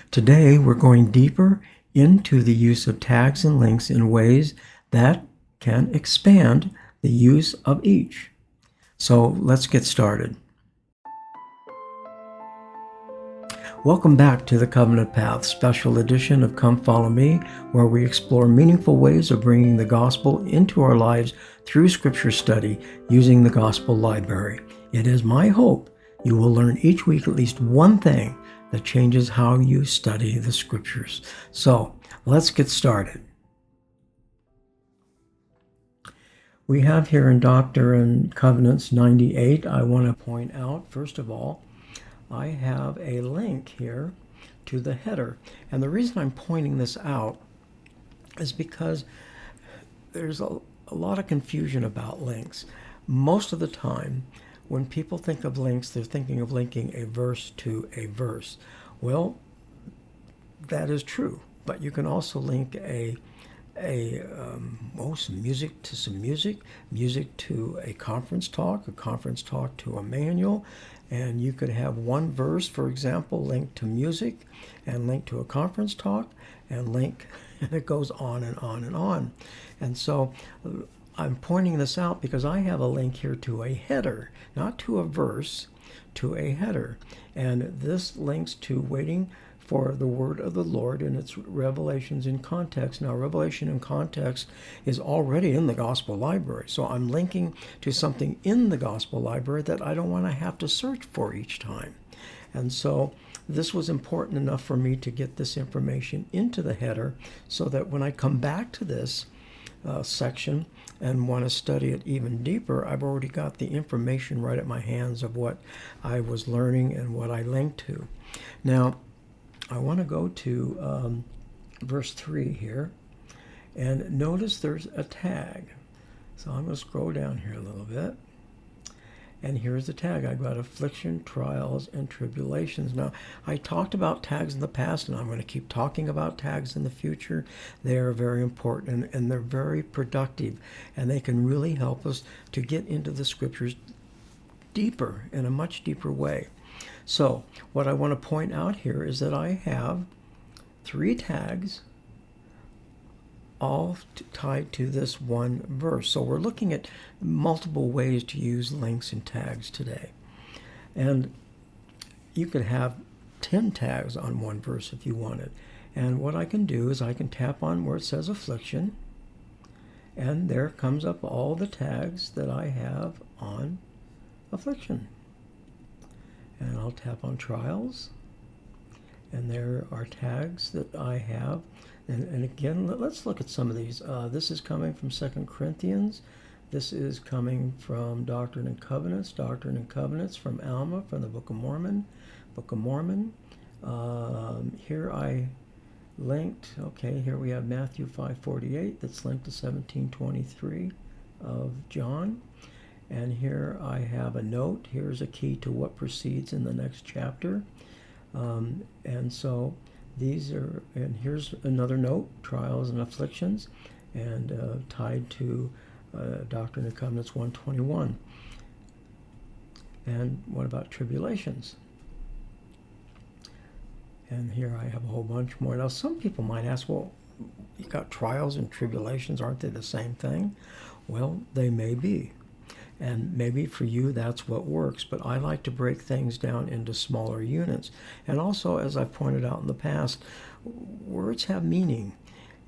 Today, we're going deeper into the use of tags and links in ways that can expand the use of each. So let's get started. Welcome back to the Covenant Path, special edition of Come Follow Me, where we explore meaningful ways of bringing the gospel into our lives through scripture study using the gospel library. It is my hope you will learn each week at least one thing that changes how you study the scriptures. So let's get started. We have here in Doctrine and Covenants 98, I want to point out, first of all, I have a link here to the header. And the reason I'm pointing this out is because there's a lot of confusion about links. Most of the time, when people think of links, they're thinking of linking a verse to a verse. Well, that is true, but you can also link some music to some music to a conference talk to a manual, and you could have one verse, for example, linked to music and linked to a conference talk and link, and it goes on and on and on. And so I'm pointing this out because I have a link here to a header, not to a verse, to a header. And this links to waiting for the word of the Lord and its revelations in context. Now, revelation in context is already in the gospel library. So I'm linking to something in the gospel library that I don't want to have to search for each time. And so this was important enough for me to get this information into the header so that when I come back to this section and want to study it even deeper, I've already got the information right at my hands of what I was learning and what I linked to. Now, I want to go to verse 3 here, and notice there's a tag. So I'm going to scroll down here a little bit, and here's the tag. I've got affliction, trials, and tribulations. Now, I talked about tags in the past, and I'm going to keep talking about tags in the future. They are very important, and they're very productive, and they can really help us to get into the scriptures deeper, in a much deeper way. So what I want to point out here is that I have 3 tags all tied to this one verse. So we're looking at multiple ways to use links and tags today. And you could have 10 tags on one verse if you wanted. And what I can do is I can tap on where it says affliction, and there comes up all the tags that I have on affliction. And I'll tap on trials, and there are tags that I have. And again, let's look at some of these. This is coming from 2 Corinthians. This is coming from Doctrine and Covenants from Alma, from the Book of Mormon. Here I linked, okay, here we have Matthew 5:48, that's linked to 17:23 of John. And here I have a note. Here's a key to what proceeds in the next chapter. And so these are, and here's another note, trials and afflictions, and tied to Doctrine and Covenants 121. And what about tribulations? And here I have a whole bunch more. Now, some people might ask, well, you got trials and tribulations, aren't they the same thing? Well, they may be. And maybe for you that's what works, but I like to break things down into smaller units. And also, as I've pointed out in the past, words have meaning,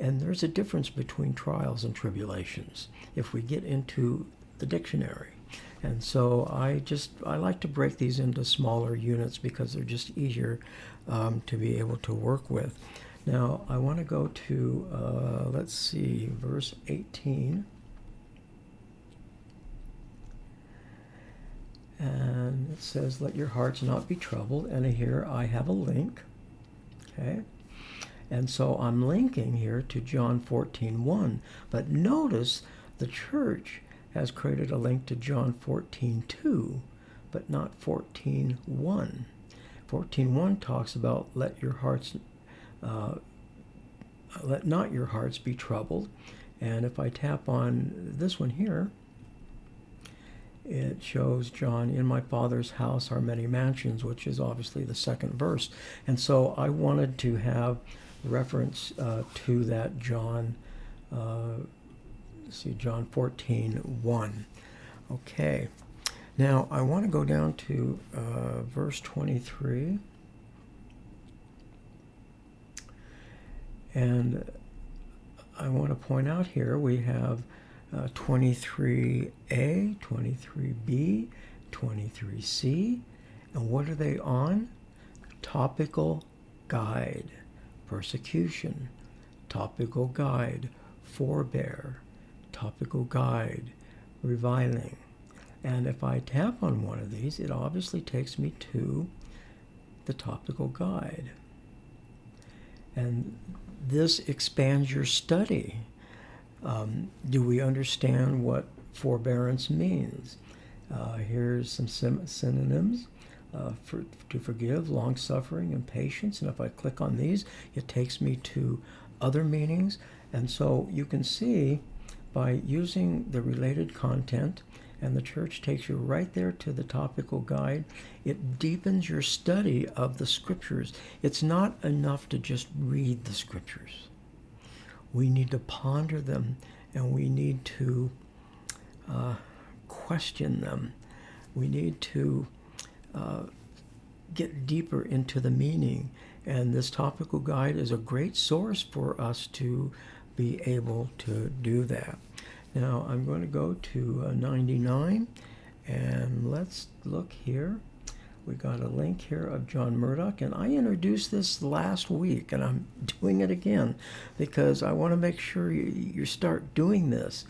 and there's a difference between trials and tribulations if we get into the dictionary. And so I like to break these into smaller units because they're just easier to be able to work with. Now I want to go to, let's see, verse 18. And it says, let your hearts not be troubled. And here I have a link. Okay. And so I'm linking here to John 14:1. But notice the church has created a link to John 14:2, but not 14:1. 14:1 talks about let not your hearts be troubled. And if I tap on this one here, it shows John, in my Father's house are many mansions, which is obviously the second verse. And so I wanted to have reference to that John, John 14:1. Okay. Now I want to go down to verse 23. And I want to point out here we have 23a, 23b, 23c. And what are they on? Topical guide, persecution. Topical guide, forbear. Topical guide, reviling. And if I tap on one of these, it obviously takes me to the topical guide. And this expands your study. Do we understand what forbearance means? Here's some synonyms. To forgive, long-suffering, and patience. And if I click on these, it takes me to other meanings. And so you can see by using the related content, and the church takes you right there to the topical guide, it deepens your study of the scriptures. It's not enough to just read the scriptures. We need to ponder them, and we need to question them. We need to get deeper into the meaning. And this topical guide is a great source for us to be able to do that. Now I'm going to go to 99, and let's look here. We got a link here of John Murdoch, and I introduced this last week, and I'm doing it again because I want to make sure you start doing this,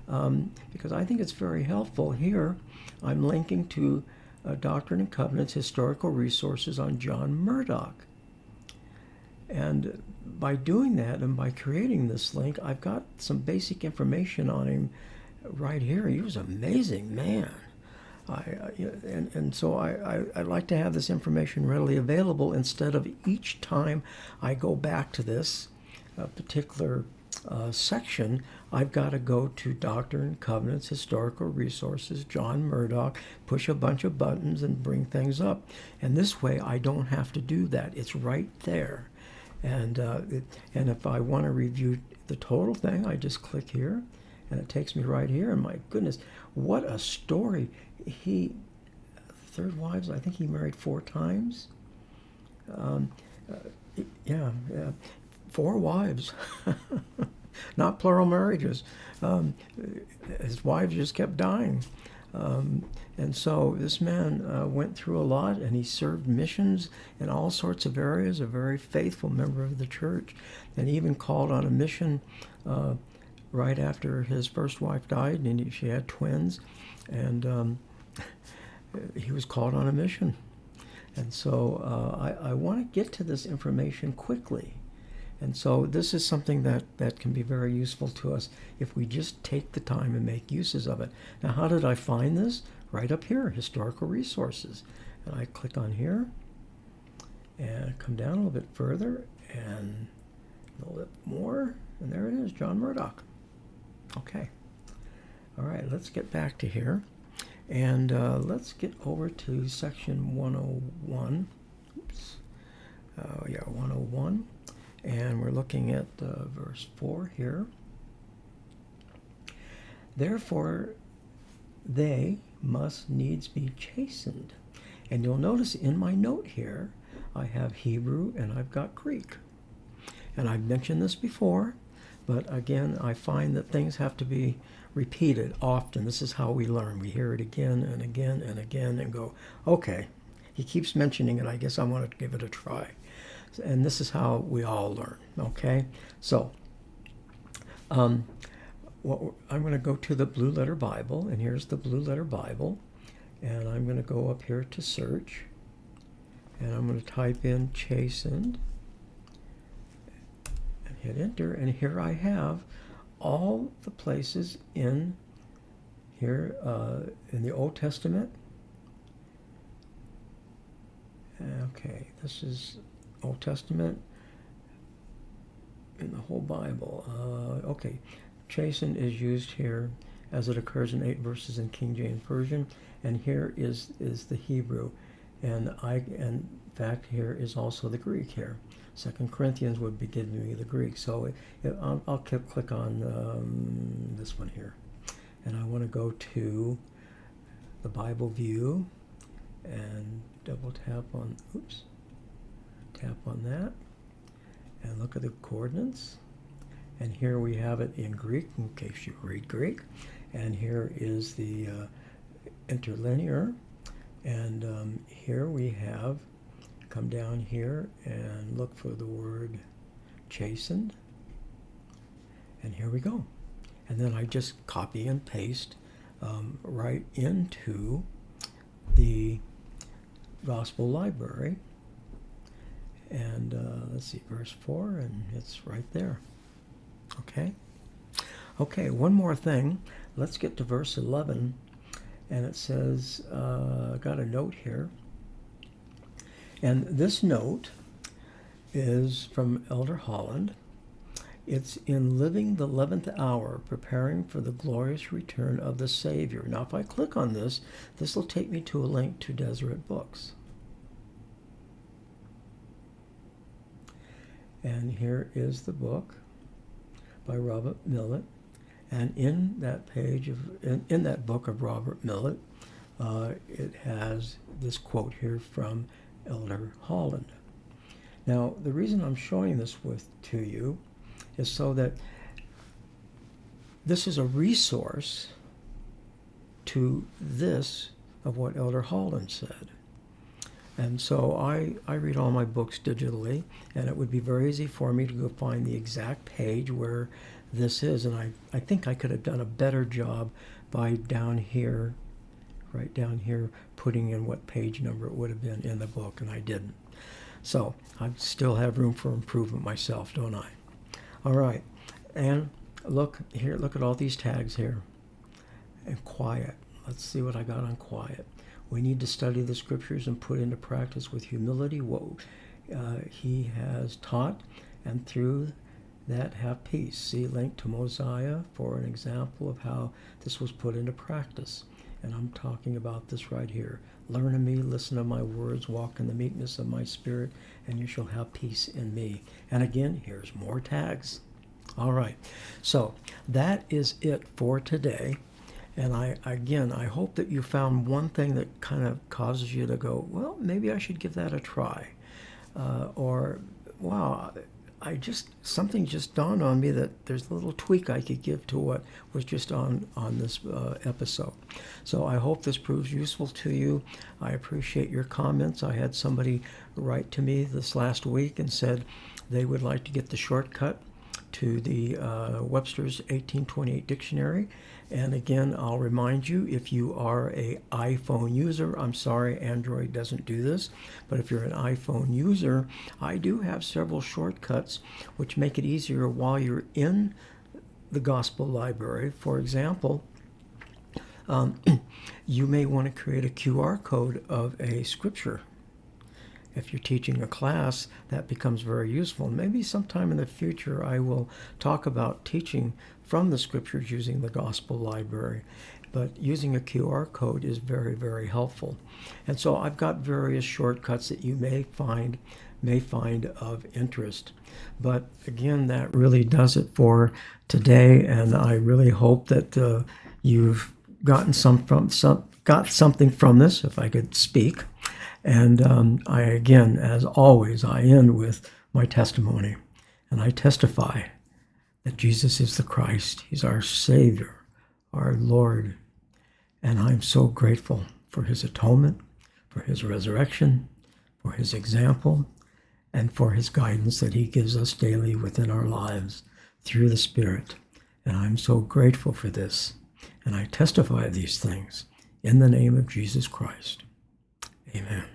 because I think it's very helpful. Here I'm linking to Doctrine and Covenants historical resources on John Murdoch. And by doing that and by creating this link, I've got some basic information on him right here. He was an amazing man. So I like to have this information readily available instead of each time I go back to this particular section, I've got to go to Doctrine and Covenants, Historical Resources, John Murdoch, push a bunch of buttons and bring things up. And this way I don't have to do that. It's right there. And if I want to review the total thing, I just click here, and it takes me right here. And my goodness, what a story! Third wives, I think he married 4 times. Yeah, 4 wives, not plural marriages. His wives just kept dying. And so this man went through a lot, and he served missions in all sorts of areas, a very faithful member of the church. And he even called on a mission right after his first wife died, and she had twins. And he was called on a mission. And so I want to get to this information quickly. And so this is something that can be very useful to us if we just take the time and make uses of it. Now, how did I find this? Right up here, historical resources. And I click on here and come down a little bit further and a little bit more. And there it is, John Murdoch. Okay. All right, let's get back to here. And let's get over to section 101. Oops. 101. And we're looking at verse 4 here. Therefore, they must needs be chastened. And you'll notice in my note here, I have Hebrew and I've got Greek. And I've mentioned this before, but again, I find that things have to be repeated often. This is how we learn. We hear it again and again and again and go, okay, he keeps mentioning it. I guess I want to give it a try. And this is how we all learn, okay? So, I'm going to go to the Blue Letter Bible, and here's the Blue Letter Bible. And I'm going to go up here to search, and I'm going to type in chastened, and hit enter, and here I have all the places in here in the Old Testament. Okay, this is Old Testament in the whole Bible. Okay, chastened is used here as it occurs in 8 verses in King James Version. And here is the Hebrew. And in fact, here is also the Greek here. 2 Corinthians would be giving me the Greek. So I'll click on this one here. And I want to go to the Bible view and double tap on that and look at the coordinates. And here we have it in Greek, in case you read Greek. And here is the interlinear. And here we have, come down here and look for the word chastened. And here we go. And then I just copy and paste right into the Gospel Library. And let's see, verse 4, and it's right there. Okay, one more thing. Let's get to verse 11. And it says, got a note here. And this note is from Elder Holland. It's in living the 11th hour, preparing for the glorious return of the Savior. Now, if I click on this, this will take me to a link to Deseret Books. And here is the book by Robert Millet. And in that page in that book of Robert Millet, it has this quote here from Elder Holland. Now, the reason I'm showing this to you is so that this is a resource to this of what Elder Holland said. And so I read all my books digitally, and it would be very easy for me to go find the exact page where this is. And I think I could have done a better job by down here, right down here, putting in what page number it would have been in the book, and I didn't. So I still have room for improvement myself, don't I? All right, and look here, look at all these tags here. And quiet. Let's see what I got on quiet. We need to study the scriptures and put into practice with humility what he has taught, and through that have peace. See link to Mosiah for an example of how this was put into practice. And I'm talking about this right here. Learn of me, listen to my words, walk in the meekness of my spirit, and you shall have peace in me. And again, here's more tags. All right, so that is it for today. And I hope that you found one thing that kind of causes you to go, well, maybe I should give that a try. Or, wow, something just dawned on me that there's a little tweak I could give to what was just on this episode. So I hope this proves useful to you. I appreciate your comments. I had somebody write to me this last week and said they would like to get the shortcut to the Webster's 1828 dictionary. And again, I'll remind you, if you are an iPhone user, I'm sorry, Android doesn't do this, but if you're an iPhone user, I do have several shortcuts which make it easier while you're in the Gospel Library. For example, you may want to create a QR code of a scripture. If you're teaching a class, that becomes very useful. Maybe sometime in the future I will talk about teaching from the scriptures using the Gospel Library. But using a QR code is very, very helpful. And so I've got various shortcuts that you may find of interest. But again, that really does it for today, and I really hope that you've gotten got something from this, if I could speak. And I, again, as always, I end with my testimony. And I testify that Jesus is the Christ. He's our Savior, our Lord. And I'm so grateful for his atonement, for his resurrection, for his example, and for his guidance that he gives us daily within our lives through the Spirit. And I'm so grateful for this. And I testify these things in the name of Jesus Christ. Amen.